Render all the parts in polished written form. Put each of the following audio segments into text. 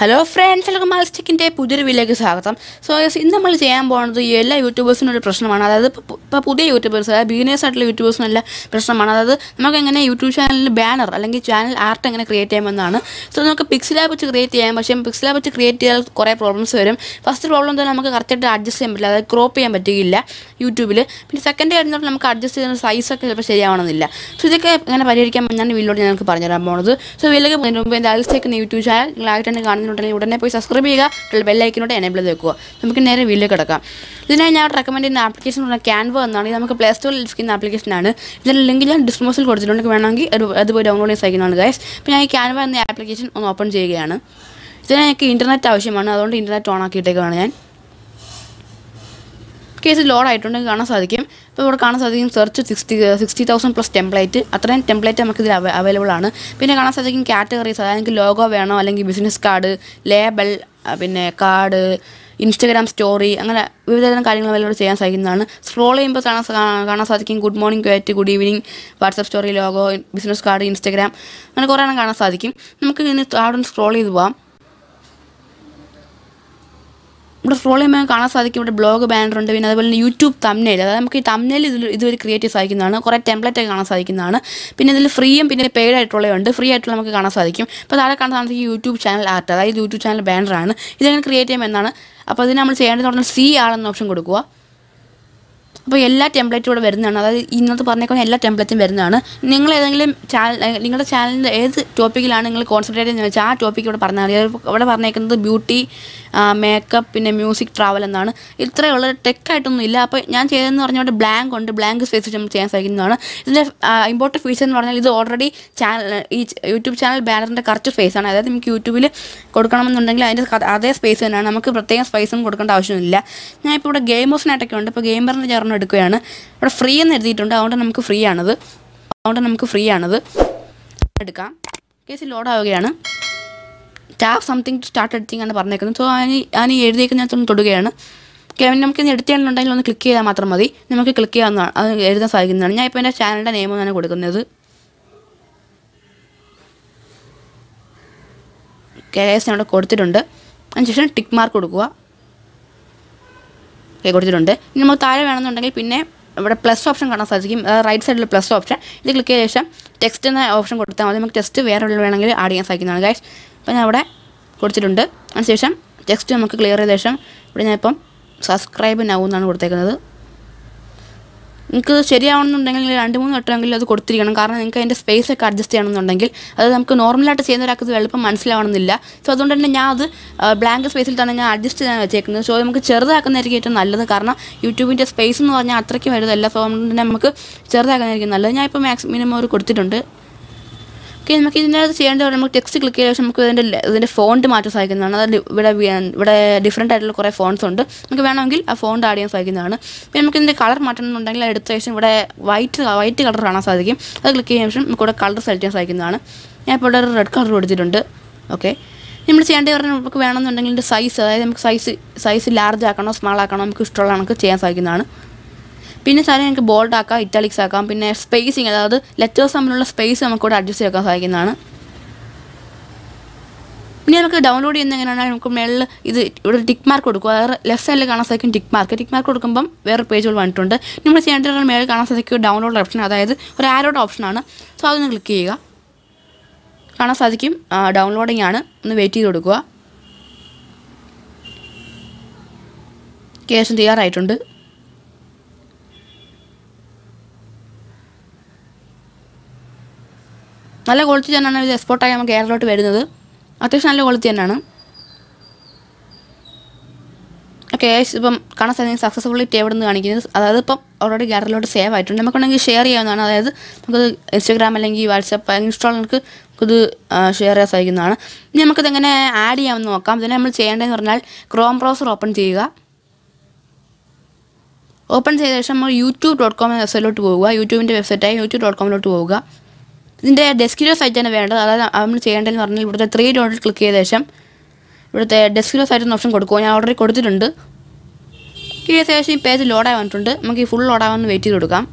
Hello friends, എല്ലാവർക്കും AADIL'S TECHന്റെ പുതിയൊരു വീഡിയോയിലേക്ക് സ്വാഗതം. സോ ഇന്ന് നമ്മൾ ചെയ്യാൻ പോകുന്നത് എല്ലാ യൂട്യൂബേഴ്സിനും ഒരു പ്രശ്നമാണ്. അതായത് ഇപ്പോൾ പുതിയ യൂട്യൂബേഴ്സ്, അതായത് ബിഗിനേഴ്സ് ആയിട്ടുള്ള യൂട്യൂബേഴ്സിനുള്ള പ്രശ്നമാണ്. അതായത് നമുക്ക് എങ്ങനെ യൂട്യൂബ് ചാനലിൽ ബാനർ അല്ലെങ്കിൽ ചാനൽ ആർട്ട് എങ്ങനെ ക്രിയേറ്റ് ചെയ്യാമെന്നാണ്. സോ നമുക്ക് പിക്സൽ ആപ്പ് വെച്ച് ക്രിയേറ്റ് ചെയ്യാം. പക്ഷേ പിക്സൽ ആപ്പ് വെച്ച് ക്രിയേറ്റ് ചെയ്താൽ കുറേ പ്രോബ്ലംസ് വരും. ഫസ്റ്റ് പ്രോബ്ലം തന്നെ നമുക്ക് കറക്റ്റായിട്ട് അഡ്ജസ്റ്റ് ചെയ്യാൻ പറ്റില്ല, അതായത് ക്രോപ്പ് ചെയ്യാൻ പറ്റുകയില്ല യൂട്യൂബിൽ. പിന്നെ സെക്കൻഡ് ആയിട്ട് നമുക്ക് അഡ്ജസ്റ്റ് ചെയ്യുന്ന സൈസൊക്കെ ചിലപ്പോൾ ശരിയാവണമെന്നില്ല. സോ ഇതൊക്കെ എങ്ങനെ പരിഹരിക്കാൻ ഞാൻ വീഡിയോയിൽ ഞങ്ങൾക്ക് പറഞ്ഞുതരാൻ പോകുന്നത്. സോ വീഡിയോക്ക് പോകുന്നതിന് മുമ്പ് AADIL'S TECH യൂട്യൂബ് ചാനൽ നിങ്ങളായിട്ട് തന്നെ കാണുന്നുണ്ടെങ്കിൽ ഉടനെ പോയി സബ്സ്ക്രൈബ് ചെയ്യുക, ബെല്ലൈക്കനോട് എനേബിൾ ചെയ്ത് വെക്കുക. നമുക്ക് നേരെ വീഡിയോ കിടക്കാം. ഇതിനായി ഞാൻ റെക്കമെൻഡ് ചെയ്യുന്ന ആപ്ലിക്കേഷൻ എന്ന് പറഞ്ഞാൽ ക്യാൻവ എന്നാണ്. ഇത് നമുക്ക് പ്ലേ സ്റ്റോറിൽ ലഭിക്കുന്ന ആപ്ലിക്കേഷനാണ്. ഇതിൻ്റെ ലിങ്ക് ഞാൻ ഡിസ്ക്രിപ്ഷനിൽ കൊടുത്തിട്ടുണ്ട്, വേണമെങ്കിൽ അത് പോയി ഡൗൺലോഡ് ചെയ്യാൻ സാധിക്കുന്നതാണ് ഗൈസ്. അപ്പോൾ ഞാൻ ഈ ക്യാൻവ എന്ന ആപ്ലിക്കേഷൻ ഒന്ന് ഓപ്പൺ ചെയ്യുകയാണ്. ഇതിന് എനിക്ക് ഇൻ്റർനെറ്റ് ആവശ്യമാണ്, അതുകൊണ്ട് ഇൻ്റർനെറ്റ് ഓൺ ആക്കിയിട്ടേക്കാണ് ഞാൻ. കേസ് ലോഡ് ആയിട്ടുണ്ടെങ്കിൽ കാണാൻ സാധിക്കും. ഇപ്പോൾ ഇവിടെ കാണാൻ സാധിക്കും സെർച്ച് 60,000+ ടെംപ്ലേറ്റ്, അത്രയും ടെംപ്ലേറ്റ് നമുക്കിതിൽ അവൈലബിൾ ആണ്. പിന്നെ കാണാൻ സാധിക്കും കാറ്റഗറീസ്, അതായത് എനിക്ക് ലോഗോ വേണോ അല്ലെങ്കിൽ ബിസിനസ് കാർഡ്, ലേബൽ, പിന്നെ കാർഡ്, ഇൻസ്റ്റഗ്രാം സ്റ്റോറി, അങ്ങനെ വിവിധതരം കാര്യങ്ങൾ അവൈലബിൾ ചെയ്യാൻ സാധിക്കുന്നതാണ്. സ്ക്രോൾ ചെയ്യുമ്പോൾ കാണാൻ സാധിക്കും good morning, quiet, good evening, WhatsApp story, logo, business card, Instagram, അങ്ങനെ കുറേ എണ്ണം കാണാൻ സാധിക്കും. നമുക്ക് ഇനി അവിടെ സ്ക്രോൾ ചെയ്ത് പോകാം. ഇവിടെ സ്ക്രോൾ ചെയ്യുമ്പോൾ കാണാൻ സാധിക്കും ഇവിടെ ബ്ലോഗ് ബാനർ ഉണ്ട്. പിന്നെ അതുപോലെ തന്നെ യൂട്യൂബ് തംബ്നെയിൽ, അതായത് നമുക്ക് ഈ തംബ്നെയിൽ ഇതുവരെ ക്രിയേറ്റ് ചെയ്യാൻ സാധിക്കുന്നതാണ്. കുറേ ടെംപ്ലേറ്റൊക്കെ കാണാൻ സാധിക്കുന്നതാണ്. പിന്നെ ഇതിൽ ഫ്രീയും പിന്നെ പെയ്ഡ് ആയിട്ടുള്ളതുണ്ട്. ഫ്രീ ആയിട്ടുള്ള നമുക്ക് കാണാൻ സാധിക്കും. അപ്പോൾ താഴെ കാണാൻ സാധിക്കും യൂട്യൂബ് ചാനൽ ആർട്ട്, അതായത് യൂട്യൂബ് ചാനൽ ബാനറാണ്. ഇതെങ്ങനെ ക്രിയേറ്റ് ചെയ്യാമെന്നാണ്. അപ്പോൾ ഇതിന് നമ്മൾ ചെയ്യേണ്ടതെന്ന് പറഞ്ഞാൽ CR എന്ന ഓപ്ഷൻ കൊടുക്കുക. അപ്പോൾ എല്ലാ ടെംപ്ലേറ്റും ഇവിടെ വരുന്നതാണ്, അതായത് ഇന്നത്തെ പറഞ്ഞേക്കുന്ന എല്ലാ ടെംപ്ലേറ്റും വരുന്നതാണ്. നിങ്ങൾ ഏതെങ്കിലും നിങ്ങളുടെ ചാനലിൻ്റെ ഏത് ടോപ്പിക്കിലാണ് നിങ്ങൾ കോൺസെൻട്രേറ്റ് ചെയ്യുന്നത് വെച്ചാൽ ആ ടോപ്പിക്ക് ഇവിടെ പറഞ്ഞാൽ മതി. ഇവിടെ പറഞ്ഞേക്കുന്നത് ബ്യൂട്ടി, മേക്കപ്പ്, പിന്നെ മ്യൂസിക്, ട്രാവൽ എന്നാണ്. ഇത്രയുള്ള ടെക്കായിട്ടൊന്നും ഇല്ല. അപ്പോൾ ഞാൻ ചെയ്തതെന്ന് പറഞ്ഞാൽ ഇവിടെ ബ്ലാങ്ക് ഉണ്ട്, ബ്ലാങ്ക് സ്പേസ് നമ്മൾ ചെയ്യാൻ സാധിക്കുന്നതാണ്. ഇതിൻ്റെ ഇമ്പോർട്ടൻറ്റ് ഫീച്ചർ എന്ന് പറഞ്ഞാൽ ഇത് ഓൾറെഡി ഈ യൂട്യൂബ് ചാനൽ ബാനറിൻ്റെ കറക്റ്റ് സ്പേസാണ്. അതായത് നമുക്ക് യൂട്യൂബിൽ കൊടുക്കണമെന്നുണ്ടെങ്കിൽ അതിൻ്റെ അതേ സ്പേസ് തന്നെയാണ്, നമുക്ക് പ്രത്യേകം സ്പേസൊന്നും കൊടുക്കേണ്ട ആവശ്യമില്ല. ഞാൻ ഇപ്പോൾ ഇവിടെ ഗെയിമേഴ്സിനായിട്ടൊക്കെ ഉണ്ട്. ഇപ്പോൾ ഗെയിമറിൻ്റെ ചേർന്ന് എടുക്കുകയാണ്. ഇവിടെ ഫ്രീ എന്ന് എഴുതിയിട്ടുണ്ട്, അതുകൊണ്ട് നമുക്ക് ഫ്രീ ആണത് എടുക്കാം. കേസ് ലോഡ് ആവുകയാണ്. Tap something to start editing ആണ് പറഞ്ഞേക്കുന്നത്. സോ ഞാൻ ഈ എഴുതിയേക്കുന്നതിനകത്തൊന്ന് തൊടുകയാണ്. നമുക്ക് ഇന്ന് എഡിറ്റ് ചെയ്യണമെന്നുണ്ടെങ്കിൽ ഒന്ന് ക്ലിക്ക് ചെയ്താൽ മാത്രം മതി, നമുക്ക് ക്ലിക്ക് ചെയ്യാവുന്നതാണ്, അത് എഴുതാൻ സാധിക്കുന്നതാണ്. ഞാൻ ഇപ്പോൾ എൻ്റെ ചാനലിൻ്റെ നെയിമാണ് കൊടുക്കുന്നത്. കേസ് ഞാൻ ഇവിടെ കൊടുത്തിട്ടുണ്ട്. അതിനുശേഷം ടിക്ക് മാർക്ക് കൊടുക്കുക. കൊടുത്തിട്ടുണ്ട്. ഇനി നമുക്ക് താഴെ വേണമെന്നുണ്ടെങ്കിൽ പിന്നെ ഇവിടെ പ്ലസ് ഓപ്ഷൻ കാണാൻ സാധിക്കും, റൈറ്റ് സൈഡിൽ പ്ലസ് ഓപ്ഷൻ. ഇത് ക്ലിക്ക് ചെയ്ത ശേഷം ടെക്സ്റ്റ് എന്ന ഓപ്ഷൻ കൊടുത്താൽ മതി. നമുക്ക് ടെക്സ്റ്റ് വേറെ വേണമെങ്കിൽ ആഡ് ചെയ്യാൻ സാധിക്കുന്നതാണ് ഗൈസ്. അപ്പോൾ ഞാൻ ഇവിടെ കൊടുത്തിട്ടുണ്ട്. അതിനുശേഷം ടെക്സ്റ്റ് നമുക്ക് ക്ലിയർ ചെയ്ത ശേഷം ഇവിടെ ഞാൻ ഇപ്പം സബ്സ്ക്രൈബ് നൗ എന്നാണ് കൊടുത്തേക്കുന്നത്. നിങ്ങൾക്ക് ശരിയാവണമെന്നുണ്ടെങ്കിൽ 2-3 വട്ടമെങ്കിലും അത് കൊടുത്തിരിക്കണം, കാരണം നിങ്ങൾക്ക് അതിൻ്റെ സ്പേസൊക്കെ അഡ്ജസ്റ്റ് ചെയ്യണമെന്നുണ്ടെങ്കിൽ അത് നമുക്ക് നോർമലായിട്ട് ചെയ്യുന്ന ഒരാൾക്ക് ഇത് എളുപ്പം മനസ്സിലാവണമെന്നില്ല. സോ അതുകൊണ്ട് തന്നെ ഞാൻ അത് ബ്ലാങ്ക് സ്പേസിൽ തന്നെ ഞാൻ അഡ്ജസ്റ്റ് ചെയ്യാൻ വെച്ചേക്കുന്നത്. സോ നമുക്ക് ചെറുതാക്കുന്നതായിരിക്കും ഏറ്റവും നല്ലത്, കാരണം യൂട്യൂബിൻ്റെ സ്പേസ് എന്ന് പറഞ്ഞാൽ അത്രയ്ക്ക് വലുതല്ല. സോ അതുകൊണ്ട് തന്നെ നമുക്ക് ചെറുതാക്കുന്നതായിരിക്കും നല്ലത്. ഞാൻ ഇപ്പോൾ മിനിമം ഒരു കൊടുത്തിട്ടുണ്ട്. ഓക്കെ, നമുക്ക് ഇതിൻ്റെ അത് ചെയ്യേണ്ടത് നമുക്ക് ടെക്സ്റ്റ് ക്ലിക്ക് ചെയ്ത ശേഷം നമുക്ക് ഇതിൻ്റെ ഫോണ്ട് മാറ്റാൻ സാധിക്കുന്നതാണ്. അത് ഇവിടെ ഡിഫറെൻ്റ് ആയിട്ടുള്ള കുറേ ഫോൺസ് ഉണ്ട്. നമുക്ക് വേണമെങ്കിൽ ആ ഫോണ്ട് ആഡ് ചെയ്യാൻ സാധിക്കുന്നതാണ്. പിന്നെ നമുക്ക് ഇതിൻ്റെ കളർ മാറ്റണമെന്നുണ്ടെങ്കിൽ എടുത്ത ശേഷം ഇവിടെ വൈറ്റ് കളർ കാണാൻ സാധിക്കും. അത് ക്ലിക്ക് ചെയ്യാൻ ശേഷം നമുക്ക് ഇവിടെ കളർ സെലക്ട് ചെയ്യാൻ സാധിക്കുന്നതാണ്. ഞാൻ ഇപ്പോൾ ഇവിടെ റെഡ് കളർ കൊടുത്തിട്ടുണ്ട്. ഓക്കെ, നമ്മൾ ചെയ്യേണ്ടത് പറഞ്ഞാൽ നമുക്ക് വേണമെന്നുണ്ടെങ്കിൽ ഇതിൻ്റെ സൈസ്, അതായത് നമുക്ക് സൈസ് ലാർജ് ആക്കണോ സ്മാൾ ആക്കണോ നമുക്ക് ഇഷ്ടമുള്ള നമുക്ക് ചെയ്യാൻ സാധിക്കുന്നതാണ്. പിന്നെ സാധനം നമുക്ക് ബോൾഡ് ആക്കാം, ഇറ്റാലിക്സ് ആക്കാം. പിന്നെ സ്പേസിങ്, അതായത് ലെറ്റേഴ്സ് തമ്മിലുള്ള സ്പേസ് നമുക്കിവിടെ അഡ്ജസ്റ്റ് ചെയ്യാൻ സാധിക്കുന്നതാണ്. പിന്നെ നമുക്ക് ഡൗൺലോഡ് ചെയ്യുന്ന എങ്ങനെയാണെങ്കിൽ നമുക്ക് മേളിൽ ഇവിടെ ടിക്ക് മാർക്ക് കൊടുക്കുക. അതായത് ലെഫ്റ്റ് സൈഡിൽ കാണാൻ സാധിക്കും ടിക്ക് മാർക്ക് കൊടുക്കുമ്പം വേറെ പേജുകൾ വന്നിട്ടുണ്ട്. നമ്മൾ ചെയ്യേണ്ടത് മേളിൽ കാണാൻ സാധിക്കും ഡൗൺലോഡ് ഓപ്ഷൻ, അതായത് ഒരു ആരോഡ് ഓപ്ഷനാണ്. സോ അതൊന്ന് ക്ലിക്ക് ചെയ്യുക. കാണാൻ സാധിക്കും ഡൗൺലോഡിങ് ആണ്, ഒന്ന് വെയിറ്റ് ചെയ്ത് കൊടുക്കുക. ശേഷം തയ്യാറായിട്ടുണ്ട്. നല്ല ക്വാളിറ്റി തന്നെയാണ് ഇത് എക്സ്പോർട്ടായി നമുക്ക് കേരളത്തിലോട്ട് വരുന്നത്. അത്യാവശ്യം നല്ല ക്വാളിറ്റി തന്നെയാണ്. ഓക്കെ, ഇപ്പം കാണാൻ സാധിക്കും സക്സസ്ഫുള്ളി എവിടെ നിന്ന് കാണിക്കുന്നത്, അതായത് ഇപ്പം ഓൾറെഡി ഗാലറിയിലോട്ട് സേവ് ആയിട്ടുണ്ട്. നമുക്കുണ്ടെങ്കിൽ ഷെയർ ചെയ്യാവുന്നതാണ്, അതായത് നമുക്ക് ഇൻസ്റ്റഗ്രാം അല്ലെങ്കിൽ വാട്സപ്പ് ഇൻസ്റ്റാൾ നമുക്കിത് ഷെയർ ചെയ്യാൻ സാധിക്കുന്നതാണ്. ഇനി നമുക്കിതെങ്ങനെ ആഡ് ചെയ്യാമെന്ന് നോക്കാം. ഇതിനെ നമ്മൾ ചെയ്യേണ്ടതെന്ന് പറഞ്ഞാൽ ക്രോം ബ്രൗസർ ഓപ്പൺ ചെയ്യുക. ഓപ്പൺ ചെയ്ത ശേഷം നമ്മൾ youtube.com എന്ന വെബ്സൈറ്റിലോട്ട് പോവുക. യൂട്യൂബിൻ്റെ വെബ്സൈറ്റായി youtube.com പോവുക. ഇതിൻ്റെ ഡെസ്ക്ടോപ്പ് സൈറ്റാണ് വേണ്ടത്. അതായത് നമ്മൾ ചെയ്യേണ്ടതെന്ന് പറഞ്ഞാൽ ഇവിടുത്തെ 3 ഡോട്ടിൽ ക്ലിക്ക് ചെയ്ത ശേഷം ഇവിടുത്തെ ഡെസ്ക്ടോപ്പ് സൈറ്റ് എന്ന ഓപ്ഷൻ കൊടുക്കുക. ഞാൻ ഓൾറെഡി കൊടുത്തിട്ടുണ്ട്. ഈ ശേഷം ഈ പേജ് ലോഡായി വന്നിട്ടുണ്ട്. നമുക്ക് ഈ ഫുൾ ലോഡാവാൻ വെയിറ്റ് ചെയ്ത് കൊടുക്കാം.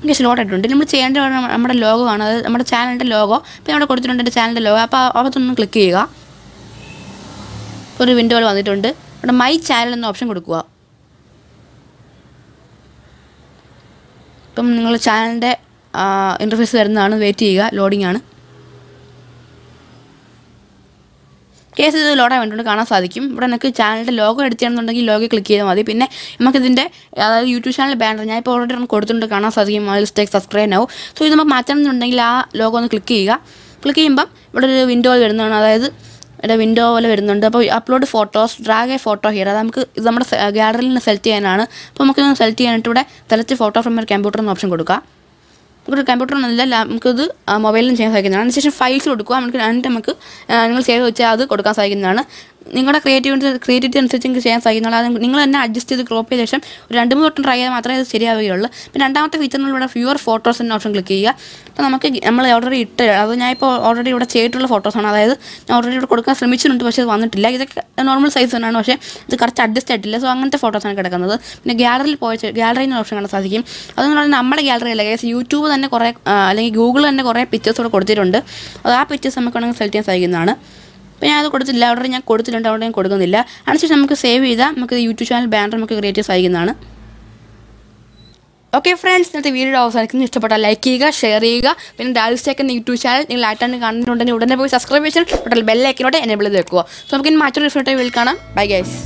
എനിക്ക് ലോഡ് ആയിട്ടുണ്ട്. നമ്മൾ ചെയ്യേണ്ട നമ്മുടെ ലോഗോ ആണ്, അതായത് നമ്മുടെ ചാനലിൻ്റെ ലോഗോ. ഇപ്പോൾ അവിടെ കൊടുത്തിട്ടുണ്ട് എൻ്റെ ചാനലിൻ്റെ ലോഗോ. അപ്പോൾ അതൊന്ന് ക്ലിക്ക് ചെയ്യുക. ഒരു വിൻഡോയിൽ വന്നിട്ടുണ്ട്. ഇവിടെ മൈ ചാനൽ എന്ന ഓപ്ഷൻ കൊടുക്കുക. ഇപ്പം നിങ്ങൾ ചാനലിൻ്റെ ഇൻ്റർഫേസ് വരുന്നതാണ്. വെയിറ്റ് ചെയ്യുക, ലോഡിംഗ് ആണ്. കേസ് ഇത് ലോഡാൻ വേണ്ടിയിട്ട് കാണാൻ സാധിക്കും. ഇവിടെ നമുക്ക് ചാനലിൻ്റെ ലോഗോ എഡിറ്റ് ചെയ്യണമെന്നുണ്ടെങ്കിൽ ലോഗോ ക്ലിക്ക് ചെയ്താൽ മതി. പിന്നെ നമുക്കിതിൻ്റെ അതായത് യൂട്യൂബ് ചാനൽ ബാനർ ഞാൻ ഇപ്പോൾ ഓൾറെഡി കൊടുത്തിട്ടുണ്ട്, കാണാൻ സാധിക്കും. AADIL'S TECH subscribe now. So ഇത് നമുക്ക് മാറ്റണമെന്നുണ്ടെങ്കിൽ ആ ലോഗോ ഒന്ന് ക്ലിക്ക് ചെയ്യുക. ക്ലിക്ക് ചെയ്യുമ്പം ഇവിടെ ഒരു വിൻഡോ വരുന്നതാണ്, അതായത് ഇവിടെ വിൻഡോ പോലെ വരുന്നുണ്ട്. അപ്പോൾ upload photos, drag A photo here. അത് നമുക്ക് ഇത് നമ്മുടെ ഗാലറിയിൽ നിന്ന് സെലക്ട് ചെയ്യാനാണ്. അപ്പോൾ നമുക്കിത് സെലക്ട് ചെയ്യാനായിട്ട് ഇവിടെ select photo from your computer എന്ന ഓപ്ഷൻ കൊടുക്കുക. നമുക്കൊരു കമ്പ്യൂട്ടറൊന്നുമില്ല, നമുക്കിത് മൊബൈലിലും ചെയ്യാൻ സാധിക്കുന്നതാണ്. അതിനുശേഷം ഫയൽസ് കൊടുക്കുക. നമുക്ക് നിങ്ങൾ ചെയ്ത് വെച്ചാൽ അത് കൊടുക്കാൻ സാധിക്കുന്നതാണ്. നിങ്ങളുടെ ക്രിയേറ്റിവിറ്റി അനുസരിച്ച് നിങ്ങൾക്ക് ചെയ്യാൻ സാധിക്കുന്നതാണ്. അത് നിങ്ങൾ തന്നെ അഡ്ജസ്റ്റ് ചെയ്ത് ക്രോപ്പ് ചെയ്ത ശേഷം ഒരു 2-3 വട്ടം ട്രൈ ചെയ്താൽ മാത്രമേ അത് ശരിയാവുകയുള്ളൂ. പിന്നെ രണ്ടാമത്തെ ഫീച്ചറിൽ ഇവിടെ വ്യൂവർ ഫോട്ടോസ് എന്ന ഓപ്ഷൻ ക്ലിക്ക് ചെയ്യുക. അപ്പോൾ നമ്മൾ ഓൾറെഡി അത് ഞാനിപ്പോൾ ഓൾറെഡി ഇവിടെ ചെയ്തിട്ടുള്ള ഫോട്ടോസാണ്. അതായത് ഞാൻ ഓൾറെഡി ഇവിടെ കൊടുക്കാൻ ശ്രമിച്ചിട്ടുണ്ട്, പക്ഷേ അത് വന്നിട്ടില്ല. ഇതൊക്കെ നോർമൽ സൈസ് തന്നെയാണ്, പക്ഷേ ഇത് കറക്റ്റ് അഡ്ജസ്റ്റ് ആയിട്ടില്ല. സോ അങ്ങനത്തെ ഫോട്ടോസാണ് കിടക്കുന്നത്. പിന്നെ ഗാലറിയിൽ നിന്ന് ഓപ്ഷൻ കാണാൻ സാധിക്കും. അതെന്ന് പറഞ്ഞാൽ നമ്മുടെ ഗാലറി അല്ല, കേസ് യൂട്യൂബ് തന്നെ കുറേ അല്ലെങ്കിൽ ഗൂഗിൾ തന്നെ കുറേ പിക്ചേഴ്സ് ഇവിടെ കൊടുത്തിട്ടുണ്ട്. അത് ആ പിക്ചേഴ്സ് നമുക്ക് വേണമെങ്കിൽ സെലക്ട് ചെയ്യാൻ സാധിക്കുന്നതാണ്. അപ്പോൾ ഞാൻ അത് കൊടുത്തില്ല, ഓൾറെഡി ഞാൻ കൊടുത്തിട്ടുണ്ട്, അവിടെ ഞാൻ കൊടുക്കുന്നില്ല. അതിനുശേഷം നമുക്ക് സേവ് ചെയ്താൽ നമുക്ക് യൂട്യൂബ് ചാനൽ ബാനർ നമുക്ക് ക്രിയേറ്റ് ചെയ്യാൻ സാധിക്കുന്നതാണ്. ഓക്കെ ഫ്രണ്ട്സ്, ഇന്നത്തെ വീഡിയോ അവസാനിക്കുന്നു. ഇഷ്ടപ്പെട്ടാൽ ലൈക്ക് ചെയ്യുക, ഷെയർ ചെയ്യുക. പിന്നെ AADIL'S TECH എന്ന യൂട്യൂബ് ചാനൽ നിങ്ങൾ ആയിട്ടാണ് കാണുന്നുണ്ടെങ്കിൽ ഉടനെ പോയി സബ്സ്ക്രൈബ് ചെയ്ത് ബെല്ലൈക്കനോടെ എനേബിൾ ചെയ്ത് വെക്കുക. സോ നമുക്ക് ഇനി മറ്റൊരു റിസൾട്ട് കാണാം. Bye guys.